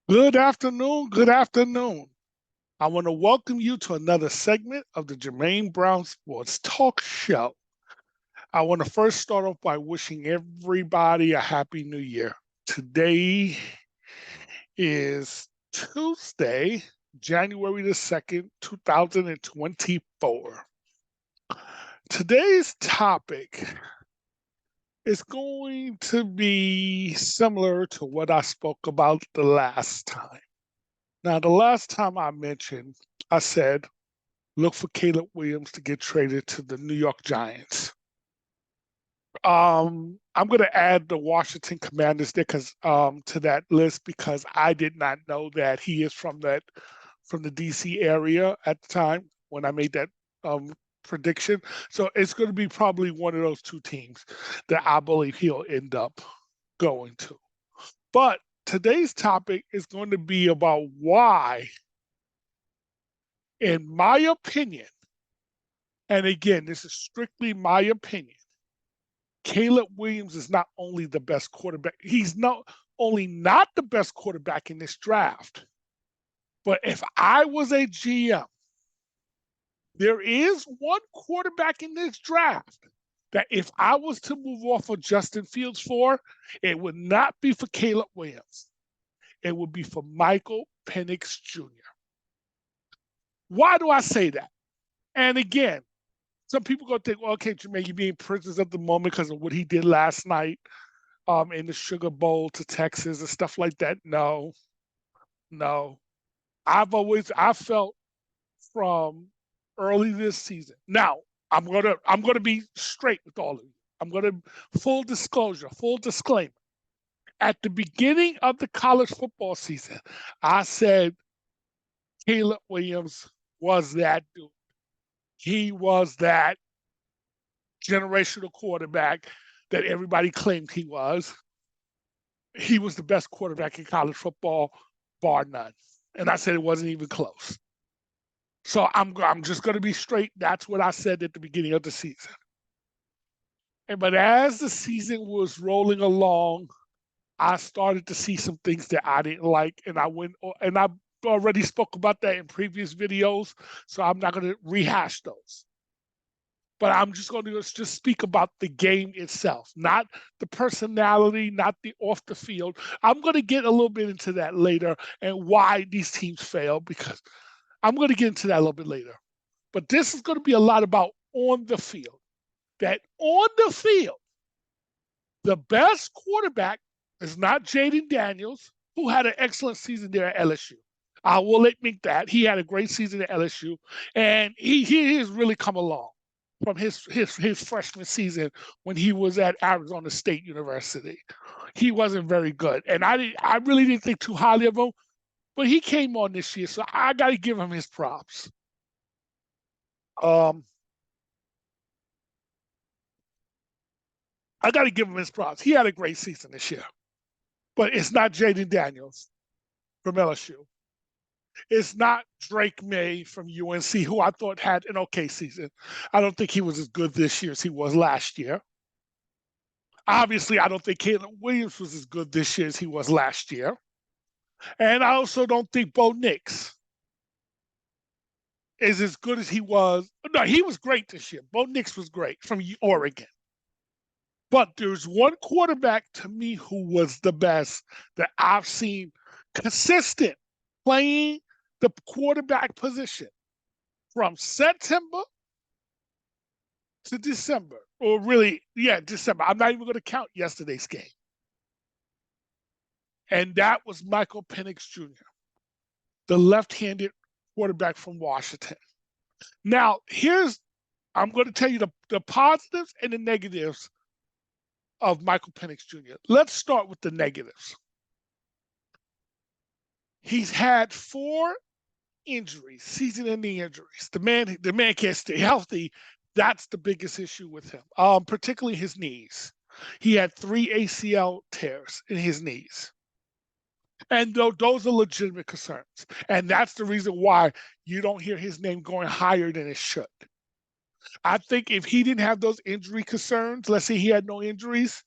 Good afternoon. Good afternoon. I want to welcome you to another segment of the Jermaine Brown Sports Talk Show. I want to first start off by wishing everybody a happy new year. Today is Tuesday, January the 2nd, 2024. Today's topic is going to be similar to what I spoke about the last time. Now, the last time I said, look for Caleb Williams to get traded to the New York Giants. I'm going to add the Washington Commanders there to that list because I did not know that he is from the DC area at the time when I made that prediction. So it's going to be probably one of those two teams that I believe he'll end up going to. But today's topic is going to be about why, in my opinion, and again, this is strictly my opinion, Caleb Williams is not only the best quarterback, he's not only not the best quarterback in this draft, but if I was a GM, there is one quarterback in this draft that if I was to move off of Justin Fields for, it would not be for Caleb Williams. It would be for Michael Penix Jr. Why do I say that? And again, some people going to think, well, okay, Jermaine, you're being prisoners at the moment because of what he did last night in the Sugar Bowl to Texas and stuff like that. No. I felt from early this season. Now, I'm gonna be straight with all of you. I'm gonna full disclosure, full disclaimer. At the beginning of the college football season, I said Caleb Williams was that dude. He was that generational quarterback that everybody claimed he was. He was the best quarterback in college football, bar none. And I said it wasn't even close. So I'm just going to be straight. That's what I said at the beginning of the season. But as the season was rolling along, I started to see some things that I didn't like, and I already spoke about that in previous videos, so I'm not going to rehash those. But I'm just going to just speak about the game itself, not the personality, not the off the field. I'm going to get a little bit into that later and why these teams fail, because I'm going to get into that a little bit later. But this is going to be a lot about on the field. That on the field, the best quarterback is not Jaden Daniels, who had an excellent season there at LSU. I will admit that. He had a great season at LSU, and he has really come along from his freshman season when he was at Arizona State University. He wasn't very good, and I really didn't think too highly of him, but he came on this year, so I got to give him his props. I got to give him his props. He had a great season this year, but it's not Jaden Daniels from LSU. It's not Drake May from UNC, who I thought had an okay season. I don't think he was as good this year as he was last year. Obviously, I don't think Caleb Williams was as good this year as he was last year. And I also don't think Bo Nix is as good as he was. No, he was great this year. Bo Nix was great from Oregon. But there's one quarterback to me who was the best that I've seen consistent playing the quarterback position from September to December, or really, yeah, December. I'm not even going to count yesterday's game. And that was Michael Penix Jr., the left-handed quarterback from Washington. Now, I'm going to tell you the positives and the negatives of Michael Penix Jr. Let's start with the negatives. He's had 4 injuries, season-ending injuries. The man can't stay healthy. That's the biggest issue with him, particularly his knees. He had 3 ACL tears in his knees. And those are legitimate concerns. And that's the reason why you don't hear his name going higher than it should. I think if he didn't have those injury concerns, let's say he had no injuries,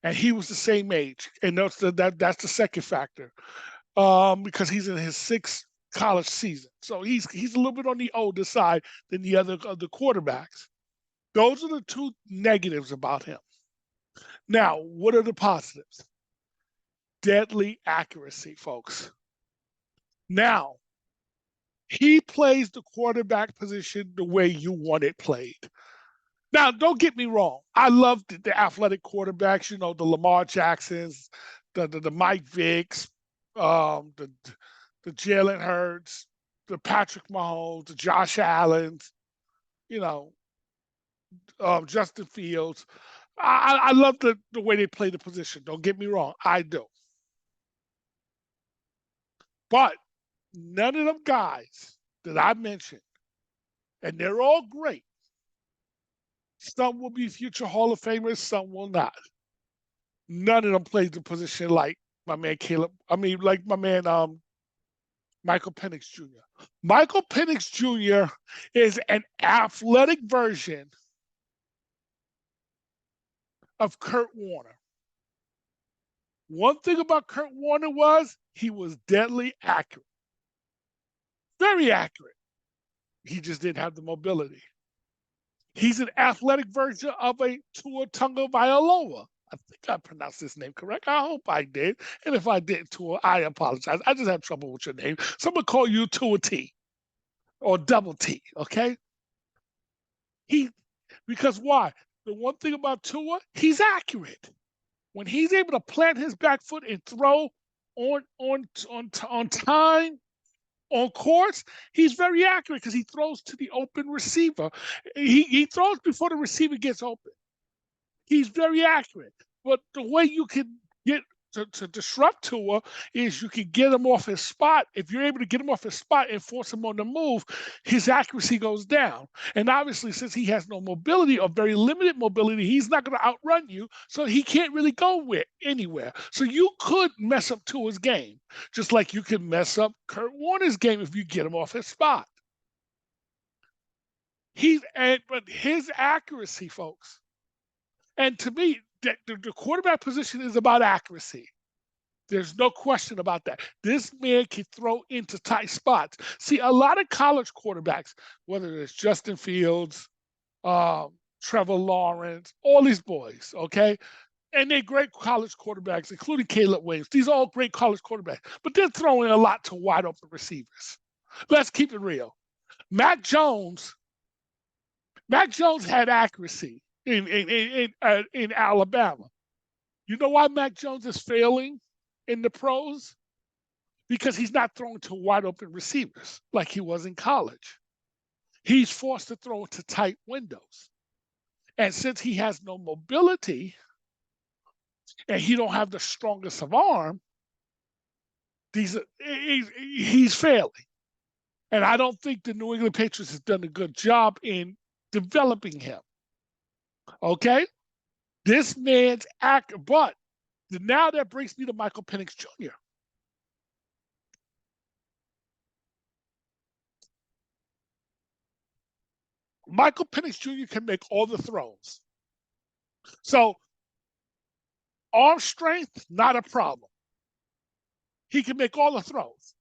and he was the same age, and that's the second factor. because he's in his sixth college season. So he's a little bit on the older side than the other quarterbacks. Those are the two negatives about him. Now, what are the positives? Deadly accuracy, folks. Now, he plays the quarterback position the way you want it played. Now, don't get me wrong. I love the athletic quarterbacks, you know, the Lamar Jacksons, the Mike Vicks, the Jalen Hurts, the Patrick Mahomes, the Josh Allens, you know, Justin Fields. I love the way they play the position. Don't get me wrong. I do. But none of them guys that I mentioned, and they're all great. Some will be future Hall of Famers, some will not. None of them plays the position like my man Michael Penix Jr. Michael Penix Jr. is an athletic version of Kurt Warner. One thing about Kurt Warner was he was deadly accurate. Very accurate. He just didn't have the mobility. He's an athletic version of a Tua Tagovailoa. I think I pronounced his name correct. I hope I did. And if I didn't, Tua, I apologize. I just have trouble with your name. So I'm going to call you Tua T or Double T, okay? Because why? The one thing about Tua, he's accurate. When he's able to plant his back foot and throw on time, on course, he's very accurate because he throws to the open receiver. He throws before the receiver gets open. He's very accurate. But the way you can get to disrupt Tua is you can get him off his spot. If you're able to get him off his spot and force him on the move, his accuracy goes down. And obviously, since he has no mobility or very limited mobility, he's not going to outrun you, so he can't really go anywhere. So you could mess up Tua's game, just like you can mess up Kurt Warner's game if you get him off his spot. But his accuracy, folks, and to me, the quarterback position is about accuracy. There's no question about that. This man can throw into tight spots. See, a lot of college quarterbacks, whether it's Justin Fields, Trevor Lawrence, all these boys, okay? And they're great college quarterbacks, including Caleb Williams. These are all great college quarterbacks, but they're throwing a lot to wide open receivers. Let's keep it real. Mac Jones had accuracy in Alabama. You know why Mac Jones is failing in the pros? Because he's not throwing to wide open receivers like he was in college. He's forced to throw into tight windows. And since he has no mobility and he don't have the strongest of arm, he's failing. And I don't think the New England Patriots has done a good job in developing him. Okay? This man's accurate. But now that brings me to Michael Penix Jr. Michael Penix Jr. can make all the throws. So, arm strength, not a problem. He can make all the throws.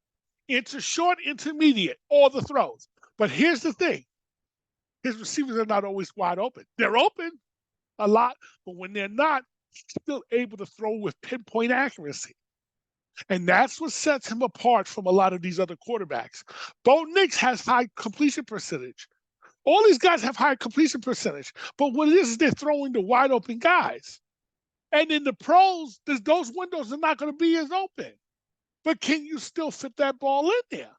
Into short, intermediate, all the throws. But here's the thing. His receivers are not always wide open. They're open a lot, but when they're not, he's still able to throw with pinpoint accuracy. And that's what sets him apart from a lot of these other quarterbacks. Bo Nix has high completion percentage. All these guys have high completion percentage, but what it is they're throwing to wide open guys. And in the pros, those windows are not going to be as open. But can you still fit that ball in there?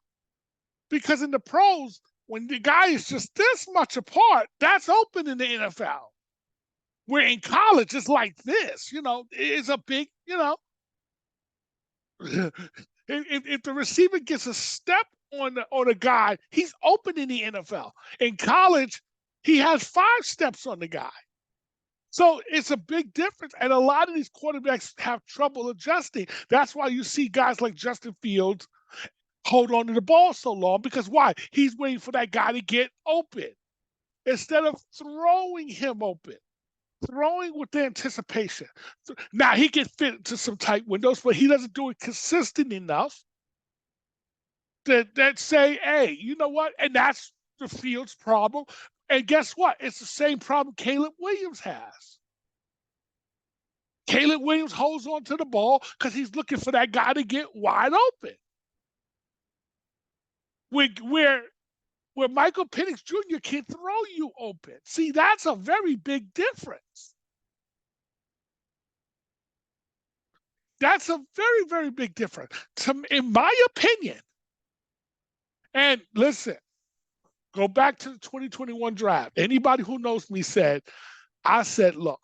Because in the pros, when the guy is just this much apart, that's open in the NFL. Where in college, it's like this, it's a big, if the receiver gets a step on a guy, he's open in the NFL. In college, he has 5 steps on the guy. So it's a big difference. And a lot of these quarterbacks have trouble adjusting. That's why you see guys like Justin Fields hold on to the ball so long, because why? He's waiting for that guy to get open instead of throwing him open. throwing with the anticipation. Now he can fit into some tight windows, but he doesn't do it consistent enough that say, hey, you know what? And that's the Fields problem. And guess what? It's the same problem Caleb Williams has. Caleb Williams holds on to the ball because he's looking for that guy to get wide open. Where Michael Penix Jr. can throw you open. See, that's a very big difference. That's a very, very big difference. In my opinion, and listen, go back to the 2021 draft. Anybody who knows me I said, look,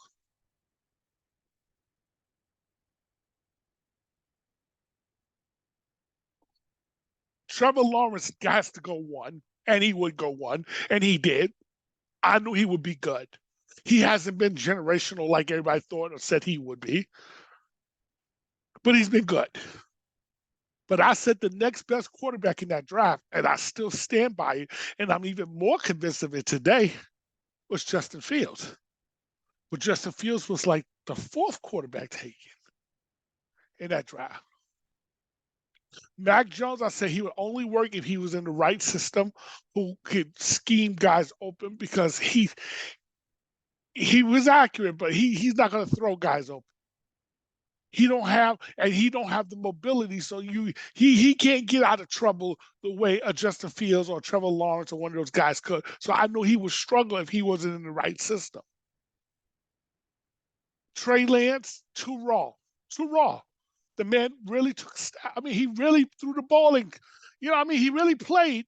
Trevor Lawrence has to go one, and he would go one, and he did. I knew he would be good. He hasn't been generational like everybody thought or said he would be, but he's been good. But I said the next best quarterback in that draft, and I still stand by it, and I'm even more convinced of it today, was Justin Fields. But Justin Fields was like the fourth quarterback taken in that draft. Mac Jones, I said he would only work if he was in the right system, who could scheme guys open because he was accurate, but he's not going to throw guys open. He don't have the mobility, so he can't get out of trouble the way a Justin Fields or Trevor Lawrence or one of those guys could. So I know he would struggle if he wasn't in the right system. Trey Lance, too raw. The man really he really threw the ball and, he really played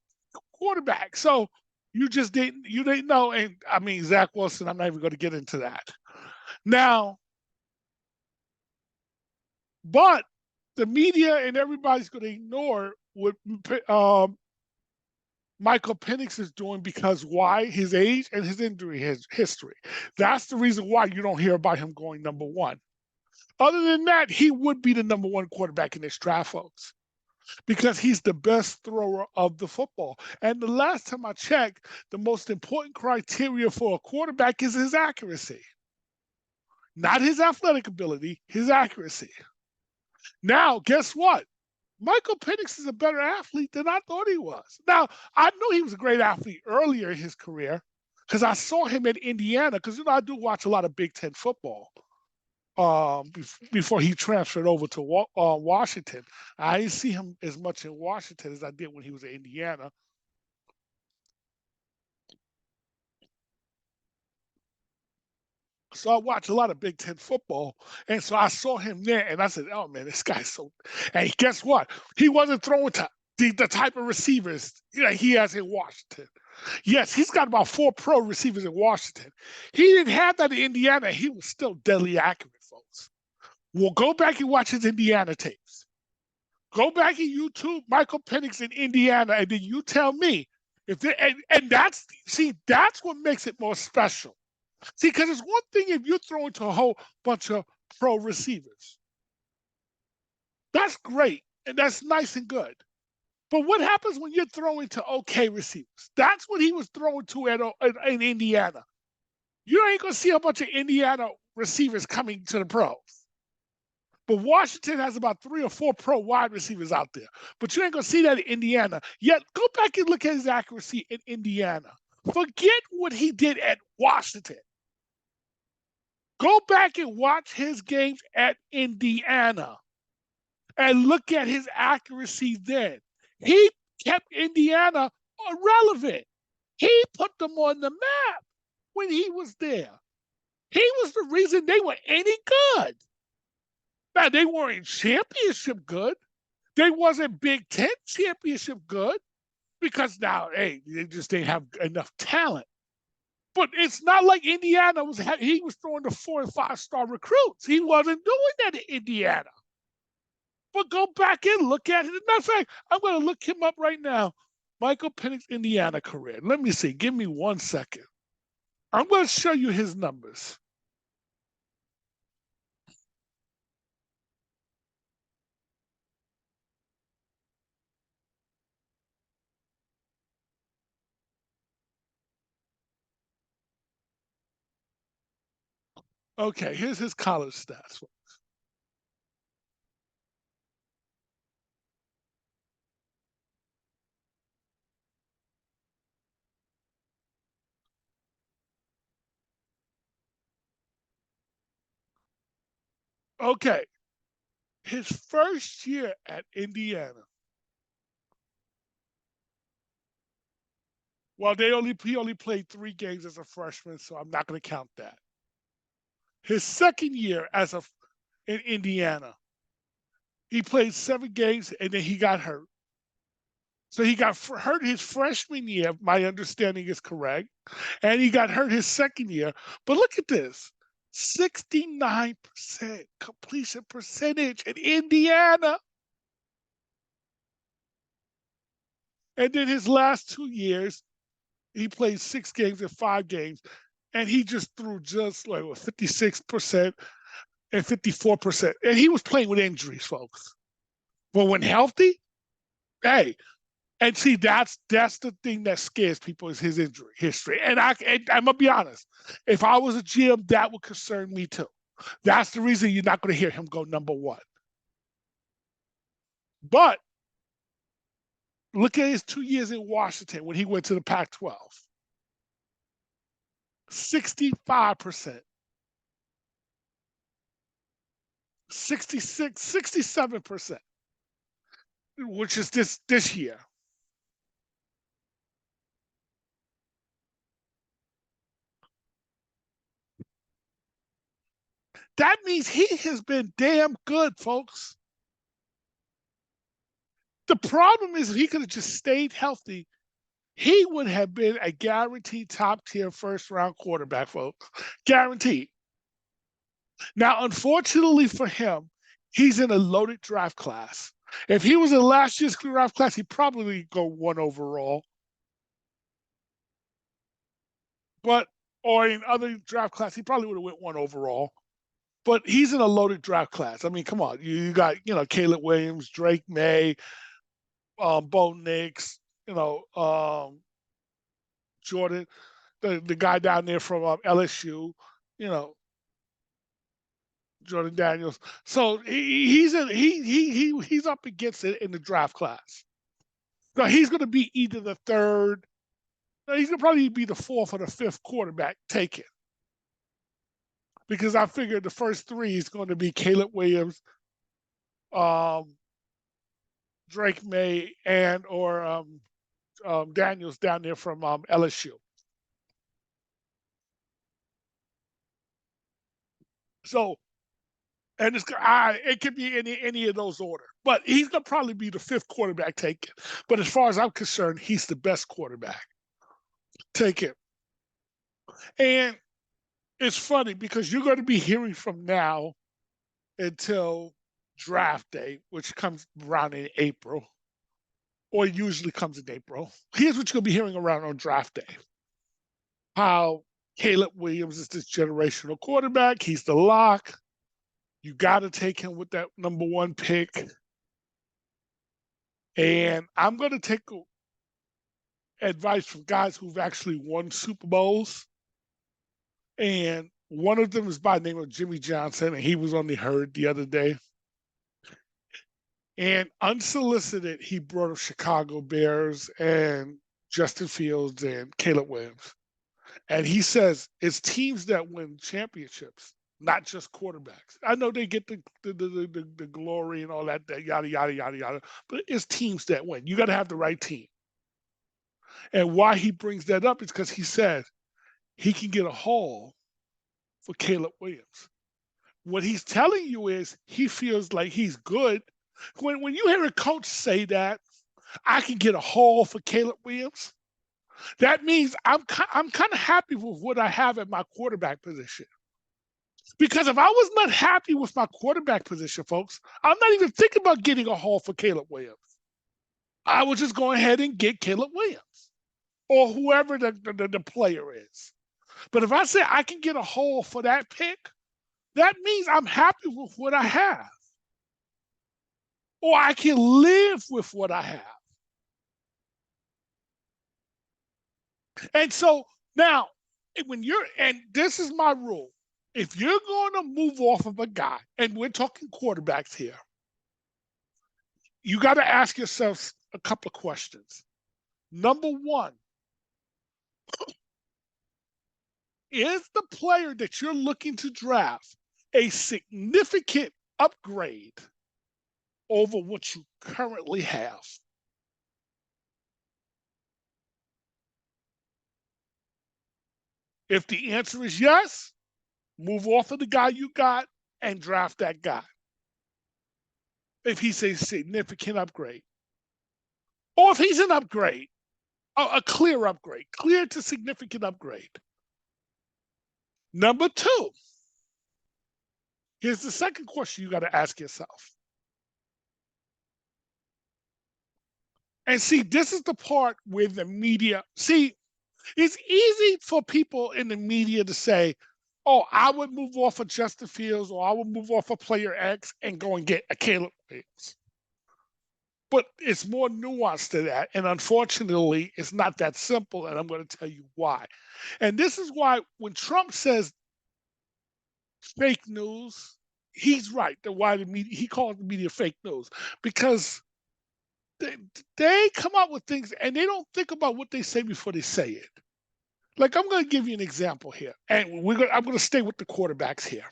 quarterback. So you didn't know. And Zach Wilson, I'm not even going to get into that. Now, but the media and everybody's going to ignore what Michael Penix is doing because why? His age and his injury history. That's the reason why you don't hear about him going number one. Other than that, he would be the number one quarterback in this draft, folks, because he's the best thrower of the football. And the last time I checked, the most important criteria for a quarterback is his accuracy. Not his athletic ability, his accuracy. Now, guess what? Michael Penix is a better athlete than I thought he was. Now, I knew he was a great athlete earlier in his career because I saw him at Indiana because, I do watch a lot of Big Ten football. Before he transferred over to Washington. I didn't see him as much in Washington as I did when he was at Indiana. So I watch a lot of Big Ten football, and so I saw him there, and I said, "Oh man, this guy's so." And guess what? He wasn't throwing to the type of receivers he has in Washington. Yes, he's got about 4 pro receivers in Washington. He didn't have that in Indiana. He was still deadly accurate, folks. Well, go back and watch his Indiana tapes. Go back and YouTube Michael Penix in Indiana, and then you tell me if they, and that's what makes it more special. See, because it's one thing if you're throwing to a whole bunch of pro receivers. That's great, and that's nice and good. But what happens when you're throwing to okay receivers? That's what he was throwing to in Indiana. You ain't going to see a bunch of Indiana receivers coming to the pros. But Washington has about 3 or 4 pro wide receivers out there. But you ain't going to see that in Indiana. Yet, go back and look at his accuracy in Indiana. Forget what he did at Washington. Go back and watch his games at Indiana and look at his accuracy then. He kept Indiana relevant. He put them on the map when he was there. He was the reason they were any good. Now, they weren't championship good. They wasn't Big Ten championship good because now, hey, they just didn't have enough talent. But it's not like Indiana he was throwing the 4 and 5 star recruits. He wasn't doing that in Indiana. But go back and look at it. Matter of fact, I'm going to look him up right now. Michael Penix Indiana career. Let me see. Give me 1 second. I'm going to show you his numbers. Okay, here's his college stats. Okay, his first year at Indiana. Well, he only played 3 games as a freshman, so I'm not going to count that. His second year in Indiana, he played 7 games and then he got hurt. So he got hurt his freshman year. My understanding is correct, and he got hurt his second year. But look at this: 69% completion percentage in Indiana. And then his last 2 years, he played 6 games and 5 games, and he just threw just like 56% and 54%. And he was playing with injuries, folks. But when healthy, hey, and see, that's the thing that scares people is his injury history. And I'm gonna be honest, if I was a GM, that would concern me too. That's the reason you're not going to hear him go number 1. But look at his 2 years in Washington when he went to the Pac-12. 65%, 66, 67%, which is this year. That means he has been damn good, folks. The problem is if he could have just stayed healthy, he would have been a guaranteed top tier first round quarterback, folks. Guaranteed. Now, unfortunately for him, he's in a loaded draft class. If he was in last year's draft class, he'd probably go 1 overall. But or in other draft class, he probably would have went 1 overall. But he's in a loaded draft class. I mean, come on, you got Caleb Williams, Drake May, Bo Nix, Jordan, the guy down there from LSU, you know, Jordan Daniels. So he's up against it in the draft class. So he's going to be either the third. No, he's going to probably be the fourth or the fifth quarterback taken. Because I figured the first 3 is going to be Caleb Williams, Drake May, and or Daniels down there from LSU. So, and it could be any of those order, but he's gonna probably be the fifth quarterback taken. But as far as I'm concerned, he's the best quarterback taken. And it's funny because you're going to be hearing from now until draft day, which comes around in April, or usually comes in April. Here's what you're going to be hearing around on draft day: how Caleb Williams is this generational quarterback. He's the lock. You got to take him with that number 1 pick. And I'm going to take advice from guys who've actually won Super Bowls. And one of them is by the name of Jimmy Johnson, and he was on the Herd the other day. And unsolicited, he brought up Chicago Bears and Justin Fields and Caleb Williams. And he says it's teams that win championships, not just quarterbacks. I know they get the glory and all that yada, yada, yada, yada, but it's teams that win. You got to have the right team. And why he brings that up is because he said he can get a haul for Caleb Williams. What he's telling you is he feels like he's good. When you hear a coach say that, I can get a haul for Caleb Williams, that means I'm kind of happy with what I have at my quarterback position. Because if I was not happy with my quarterback position, folks, I'm not even thinking about getting a haul for Caleb Williams. I would just go ahead and get Caleb Williams or whoever the player is. But if I say I can get a haul for that pick, that means I'm happy with what I have. Or I can live with what I have. And so now, and this is my rule. if you're going to move off of a guy, and we're talking quarterbacks here, you got to ask yourself a couple of questions. Number one, is the player that you're looking to draft a significant upgrade over what you currently have? If the answer is yes, move off of the guy you got and draft that guy. If he's a significant upgrade, or if he's an upgrade, a clear upgrade, clear to significant upgrade. Number two, here's the second question you got to ask yourself. And see, this is the part where the media, see, it's easy for people in the media to say, oh, I would move off of Justin Fields, or I would move off of player X and go and get a Caleb Williams. But it's more nuanced to that. And unfortunately, it's not that simple. And I'm going to tell you why. And this is why when Trump says fake news, he's right. Why the media, he calls the media fake news, because they come up with things and they don't think about what they say before they say it. Like, I'm going to give you an example here, and I'm going to stay with the quarterbacks here.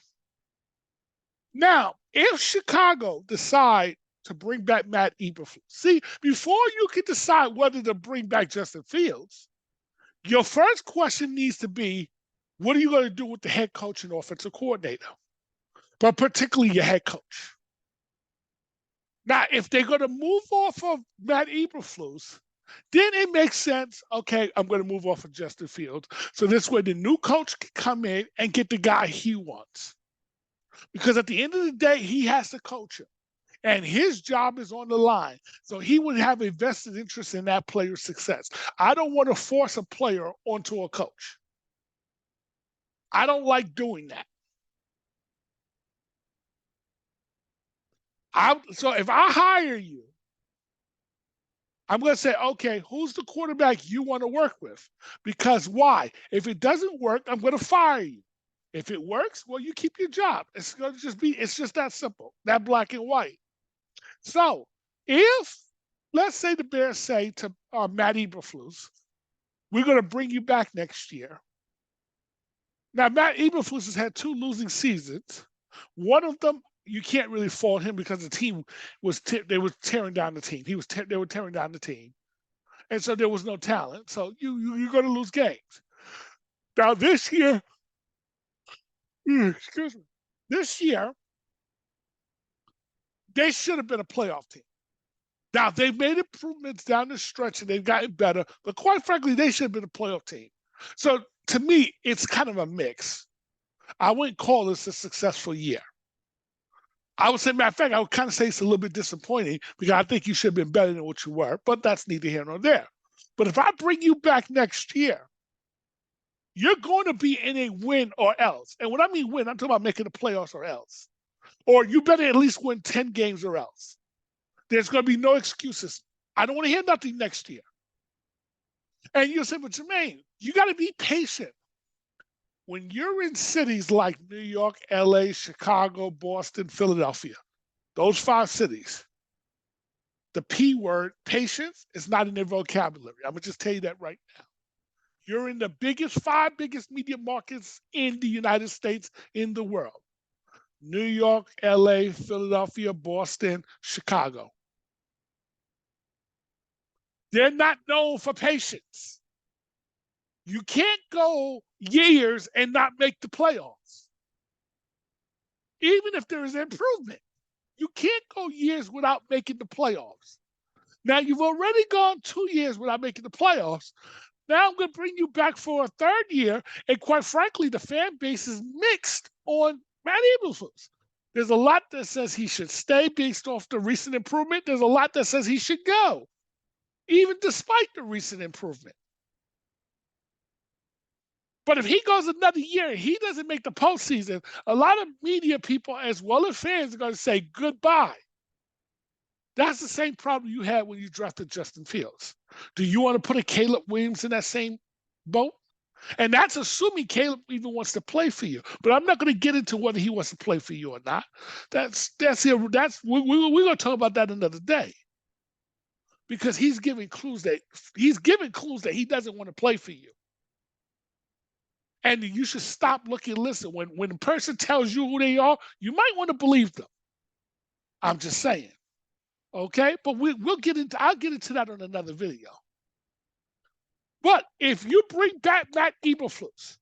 Now, if Chicago decide to bring back Matt Eberflus, see, before you can decide whether to bring back Justin Fields, your first question needs to be, what are you going to do with the head coach and offensive coordinator, but particularly your head coach? Now, if they're going to move off of Matt Eberflus, then it makes sense. Okay, I'm going to move off of Justin Fields. So this way the new coach can come in and get the guy he wants. Because at the end of the day, he has to coach him. And his job is on the line. So he would have a vested interest in that player's success. I don't want to force a player onto a coach. I don't like doing that. So if I hire you, I'm going to say, okay, who's the quarterback you want to work with? Because why? If it doesn't work, I'm going to fire you. If it works, well, you keep your job. It's going to it's just that simple, that black and white. So if, let's say the Bears say to Matt Eberflus, we're going to bring you back next year. Now, Matt Eberflus has had 2 losing seasons. One of them, you can't really fault him because the team they were tearing down the team. They were tearing down the team, and so there was no talent. So you're going to lose games. Now this year, excuse me, this year they should have been a playoff team. Now they've made improvements down the stretch and they've gotten better, but quite frankly, they should have been a playoff team. So to me, it's kind of a mix. I wouldn't call this a successful year. I would say, matter of fact, I would kind of say it's a little bit disappointing because I think you should have been better than what you were, but that's neither here nor there. But if I bring you back next year, you're going to be in a win or else. And when I mean win, I'm talking about making the playoffs or else. Or you better at least win 10 games or else. There's going to be no excuses. I don't want to hear nothing next year. And you'll say, but Jermaine, you got to be patient. When you're in cities like New York, LA, Chicago, Boston, Philadelphia, those 5 cities, the P word, patience, is not in their vocabulary. I'm going to just tell you that right now. You're in the 5 biggest media markets in the United States, in the world. New York, LA, Philadelphia, Boston, Chicago. They're not known for patience. You can't go years and not make the playoffs. Even if there is improvement, you can't go years without making the playoffs. Now, you've already gone 2 years without making the playoffs. Now I'm going to bring you back for a 3rd year. And quite frankly, the fan base is mixed on Matt Eberflus. There's a lot that says he should stay based off the recent improvement. There's a lot that says he should go, even despite the recent improvement. But if he goes another year and he doesn't make the postseason, a lot of media people, as well as fans, are going to say goodbye. That's the same problem you had when you drafted Justin Fields. Do you want to put a Caleb Williams in that same boat? And that's assuming Caleb even wants to play for you. But I'm not going to get into whether he wants to play for you or not. We're going to talk about that another day, because he's giving clues that he doesn't want to play for you. And you should stop looking. Listen, when a person tells you who they are, you might want to believe them. I'm just saying. Okay, but I'll get into that on another video. But if you bring back Matt Eberflus,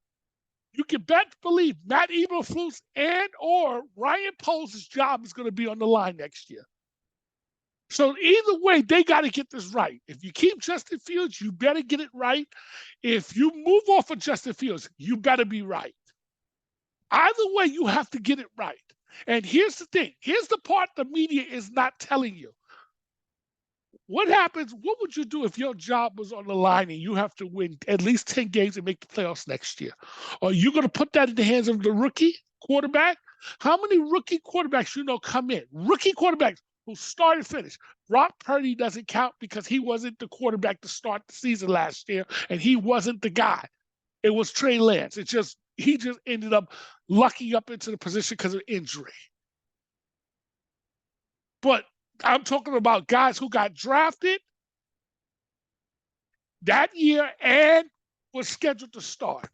you can believe Matt Eberflus and or Ryan Poles' job is going to be on the line next year. So either way, they got to get this right. If you keep Justin Fields, you better get it right. If you move off of Justin Fields, you better be right. Either way, you have to get it right. And here's the thing. Here's the part the media is not telling you. What happens? What would you do if your job was on the line and you have to win at least 10 games and make the playoffs next year? Are you going to put that in the hands of the rookie quarterback? How many rookie quarterbacks come in? Rookie quarterbacks who start and finish. Brock Purdy doesn't count because he wasn't the quarterback to start the season last year, and he wasn't the guy. It was Trey Lance. He just ended up lucking up into the position because of injury. But I'm talking about guys who got drafted that year and was scheduled to start.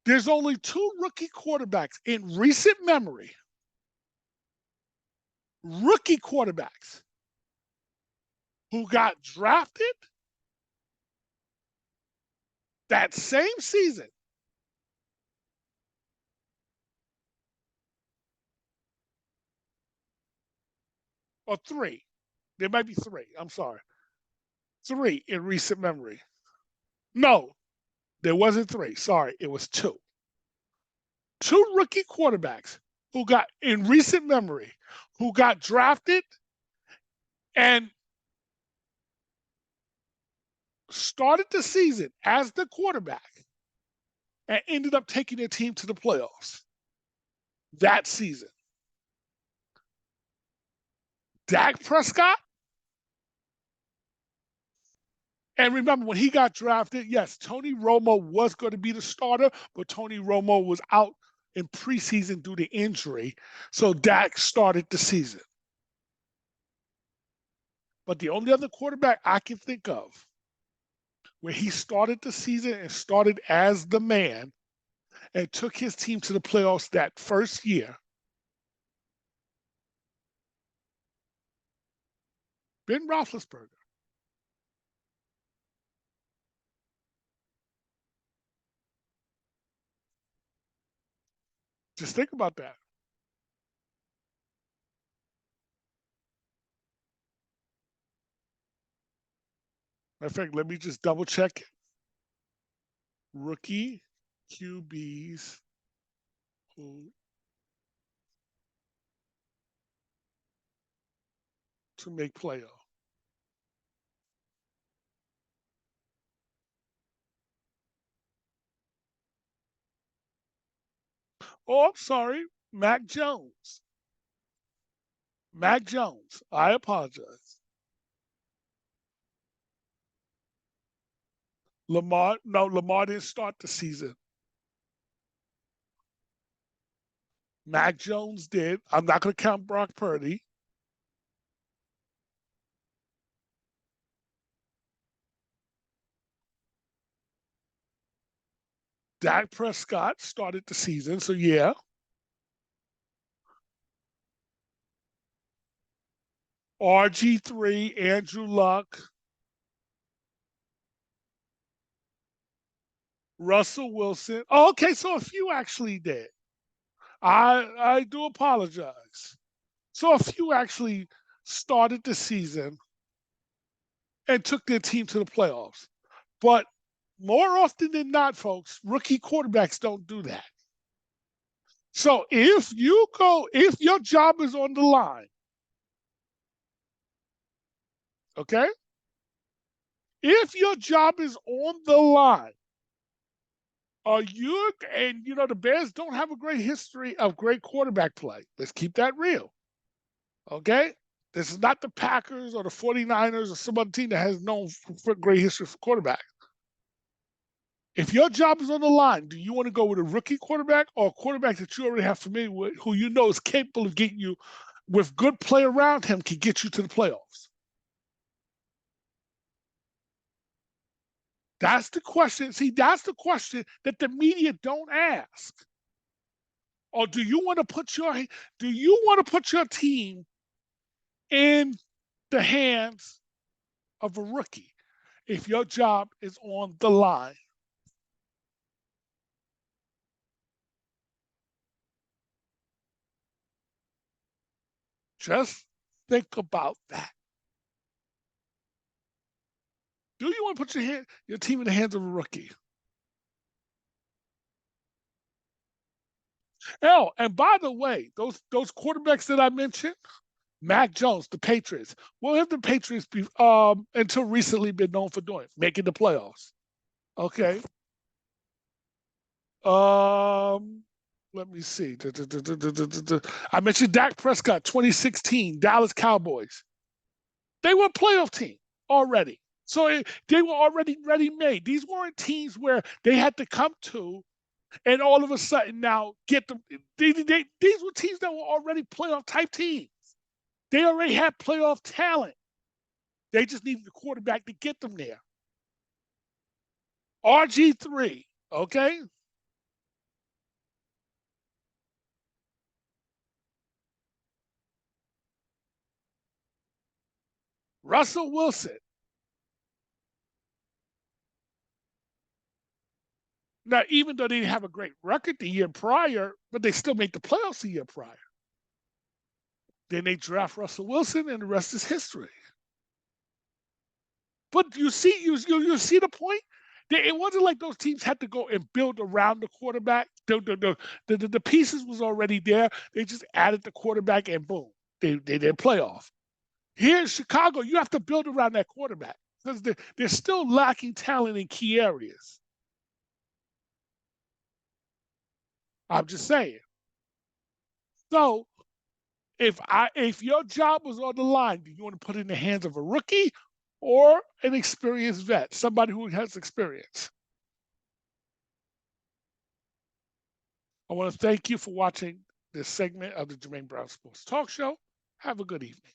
There's only 2 rookie quarterbacks in recent memory, rookie quarterbacks, who got drafted that same season or 3. There might be 3. I'm sorry. 3 in recent memory. No, there wasn't 3. Sorry, it was 2. 2 rookie quarterbacks who got, in recent memory, who got drafted and started the season as the quarterback and ended up taking their team to the playoffs that season. Dak Prescott. And remember, when he got drafted, yes, Tony Romo was going to be the starter, but Tony Romo was out in preseason due to injury. So Dak started the season. But the only other quarterback I can think of where he started the season and started as the man and took his team to the playoffs that first year, Ben Roethlisberger. Just think about that. Matter of fact, let me just double check. Rookie QBs who to make playoff. Oh, I'm sorry, Mac Jones. Mac Jones. I apologize. Lamar didn't start the season. Mac Jones did. I'm not going to count Brock Purdy. Dak Prescott started the season, so yeah. RG3, Andrew Luck, Russell Wilson. Oh, okay, so a few actually did. I do apologize. So a few actually started the season and took their team to the playoffs. But more often than not, folks, rookie quarterbacks don't do that. So if your job is on the line, okay? If your job is on the line, the Bears don't have a great history of great quarterback play. Let's keep that real. Okay? This is not the Packers or the 49ers or some other team that has known for great history for quarterback. If your job is on the line, do you want to go with a rookie quarterback or a quarterback that you already have familiar with, who you know is capable of getting you, with good play around him, can get you to the playoffs? That's the question. See, that's the question that the media don't ask. Or do you want to put your team in the hands of a rookie if your job is on the line? Just think about that. Do you want to put your team in the hands of a rookie? Oh, and by the way, those quarterbacks that I mentioned, Mac Jones, the Patriots. What have the Patriots until recently been known for doing? Making the playoffs. Okay. Um, Let me see. I mentioned Dak Prescott, 2016, Dallas Cowboys. They were a playoff team already. So they were already ready made. These weren't teams where they had to come to and all of a sudden now get them. These were teams that were already playoff type teams. They already had playoff talent. They just needed the quarterback to get them there. RG3, okay? Russell Wilson. Now, even though they didn't have a great record the year prior, but they still made the playoffs the year prior. Then they draft Russell Wilson, and the rest is history. But you see the point. It wasn't like those teams had to go and build around the quarterback. The pieces was already there. They just added the quarterback, and boom, they did playoff. Here in Chicago, you have to build around that quarterback because they're still lacking talent in key areas. I'm just saying. So if your job was on the line, do you want to put it in the hands of a rookie or an experienced vet, somebody who has experience? I want to thank you for watching this segment of the Jermaine Brown Sports Talk Show. Have a good evening.